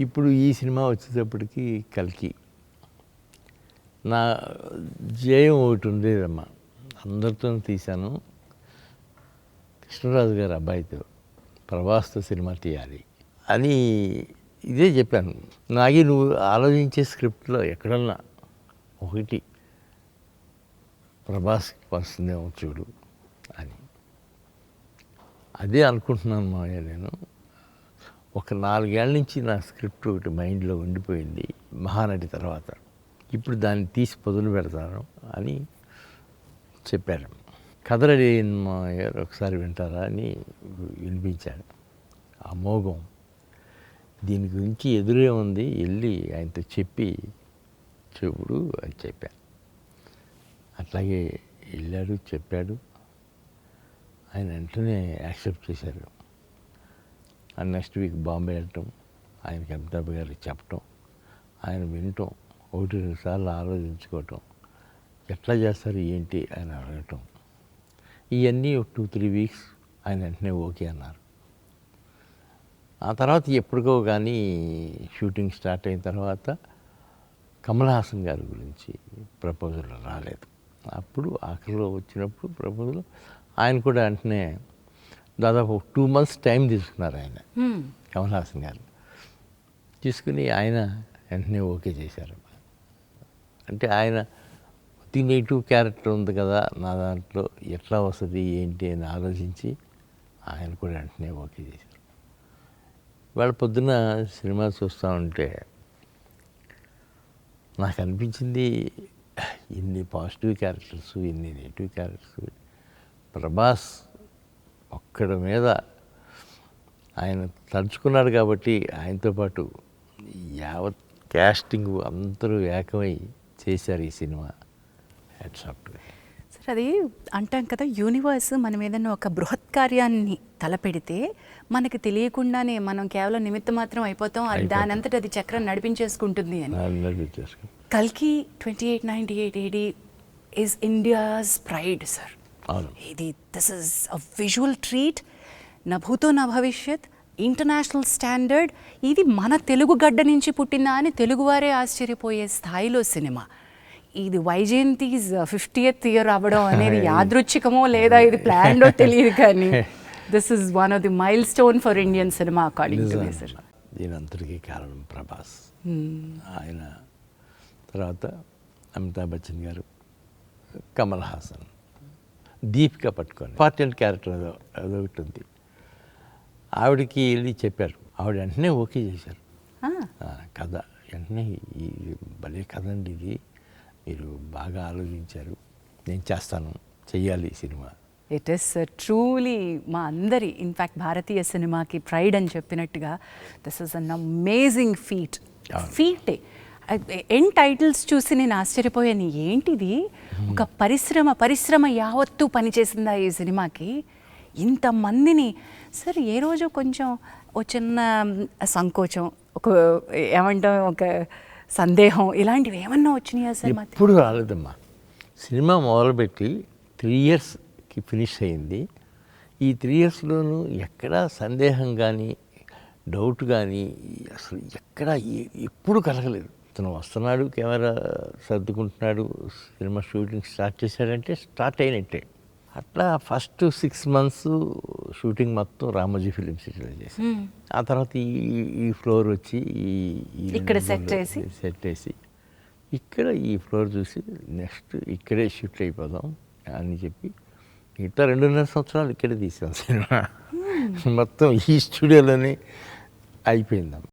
ఇప్పుడు ఈ సినిమా వచ్చేటప్పటికి కల్కి నా ధ్యేయం ఒకటి ఉండేదమ్మా, అందరితో తీశాను, కృష్ణరాజు గారి అబ్బాయితో ప్రభాస్తో సినిమా తీయాలి అని ఇదే చెప్పాను. నాగి నువ్వు ఆలోచించే స్క్రిప్ట్లో ఎక్కడన్నా ఒకటి ప్రభాస్కి వస్తుందేమో చూడు అని అదే అనుకుంటున్నాను మావయ్య. నేను ఒక 4 ఏళ్ళ నుంచి నా స్క్రిప్ట్ ఒకటి మైండ్లో ఉండిపోయింది మహానటి తర్వాత, ఇప్పుడు దాన్ని తీసి పొదులు పెడతాను అని చెప్పారు. కథ రెడీ అయింది మావయ్య, ఒకసారి వింటారా అని వినిపించాడు. అమోఘం, దీని గురించి ఎదురే ఉంది, వెళ్ళి ఆయనతో చెప్పి చెప్పుడు అని చెప్పాను. అట్లాగే వెళ్ళాడు, చెప్పాడు. ఆయన వెంటనే యాక్సెప్ట్ చేశారు. నెక్స్ట్ వీక్ బాంబే వెళ్ళటం, ఆయనకి అమితాబ్ గారికి చెప్పటం, ఆయన వినటం, 1-2 సార్లు ఆలోచించుకోవటం, ఎట్లా చేస్తారు ఏంటి ఆయన అడగటం, ఇవన్నీ ఒక 2-3 వీక్స్ ఆయన వెంటనే ఓకే అన్నారు. ఆ తర్వాత ఎప్పటికో కానీ షూటింగ్ స్టార్ట్ అయిన తర్వాత కమల్ హాసన్ గారి గురించి ప్రపోజల్ రాలేదు. అప్పుడు ఆఖరిలో వచ్చినప్పుడు ప్రపోజల్ ఆయన కూడా వెంటనే దాదాపు 2 months టైం తీసుకున్నారు ఆయన, కమల్ హాసన్ గారు తీసుకుని ఆయన వెంటనే ఓకే చేశారు. అంటే ఆయన నెగిటివ్ క్యారెక్టర్ ఉంది కదా నా దాంట్లో, ఎట్లా వస్తుంది ఏంటి అని ఆలోచించి ఆయన కూడా వెంటనే ఓకే చేశారు. వాళ్ళ పొద్దున్న సినిమా చూస్తూ ఉంటే నాకు అనిపించింది, ఇన్ని పాజిటివ్ క్యారెక్టర్స్, ఇన్ని నెగిటివ్ క్యారెక్టర్స్, ప్రభాస్ ఒక్కడి మీద ఆయన తలుచుకున్నాడు కాబట్టి ఆయనతో పాటు యావత్ క్యాస్టింగ్ అందరూ ఏకమై చేశారు ఈ cinema. Hats off to. Sir, అది అంటాం కదా, యూనివర్స్ మనం ఏదైనా ఒక బృహత్ కార్యాన్ని తలపెడితే మనకి తెలియకుండానే మనం కేవలం నిమిత్తం మాత్రం అయిపోతాం, అది దానంతట అది చక్రం నడిపించేసుకుంటుంది అని. కల్కి 2898 AD is India's pride sir. ఇది this is a visual treat, నా భూతో నా భవిష్యత్, ఇంటర్నేషనల్ స్టాండర్డ్. ఇది మన తెలుగు గడ్డ నుంచి పుట్టిందా అని తెలుగువారే ఆశ్చర్యపోయే స్థాయిలో సినిమా. ఇది వైజయంతిస్ 50th year అవ్వడం అనేది యాదృచ్ఛికమో లేదా ఇది ప్లాన్డో తెలియదు, కానీ this is one of the mile stone for Indian cinema according to me sir. దీని అంతటికీ కారణం ప్రభాస్. ఆయన తర్వాత అమితాబ్ బచ్చన్ గారు, కమల్ హాసన్, దీపిక పట్టుకొని ఇంపార్టెంట్ క్యారెక్టర్ అదొకటి ఉంది. ఆవిడకి వెళ్ళి చెప్పారు, ఆవిడ వెంటనే ఓకే చేశారు. కథ వెంటనే ఈ భలే కథ అండి, ఇది మీరు బాగా ఆలోచించారు, నేను చేస్తాను, చెయ్యాలి ఈ సినిమా. ఇట్ ఈస్ ట్రూలీ మా అందరి, ఇన్ఫ్యాక్ట్ భారతీయ సినిమాకి ప్రైడ్ అని చెప్పినట్టుగా దిస్ ఇస్ అన్ అమేజింగ్ ఫీటే. ఎండ్ టైటిల్స్ చూసి నేను ఆశ్చర్యపోయాను, ఏంటిది ఒక పరిశ్రమ యావత్తు పనిచేసిందా ఈ సినిమాకి, ఇంతమందిని. సార్, ఏ రోజు కొంచెం ఒక చిన్న సంకోచం, ఒక ఏమంటాం, ఒక సందేహం, ఇలాంటివి ఏమన్నా వచ్చినాయా సార్? ఎప్పుడు రాలేదమ్మా. సినిమా మొదలుపెట్టి 3 yearsకి ఫినిష్ అయింది. ఈ 3 yearsలోనూ ఎక్కడా సందేహం కానీ డౌట్ కానీ అసలు ఎక్కడా ఎప్పుడు కలగలేదు. అతను వస్తున్నాడు, కెమెరా సర్దుకుంటున్నాడు, సినిమా షూటింగ్ స్టార్ట్ చేశాడంటే స్టార్ట్ అయినట్టే. అట్లా ఫస్ట్ 6 months షూటింగ్ మొత్తం రామోజీ ఫిలిం సిటీలో చేసి, ఆ తర్వాత ఈ ఫ్లోర్ వచ్చి ఇక్కడ సెట్ వేసి ఇక్కడ ఈ ఫ్లోర్ చూసి నెక్స్ట్ ఇక్కడే షిఫ్ట్ అయిపోదాం అని చెప్పి ఇట్లా 2.5 సంవత్సరాలు ఇక్కడే తీసాం సినిమా. మొత్తం ఈ స్టూడియోలోనే అయిపోయిందమ్మ.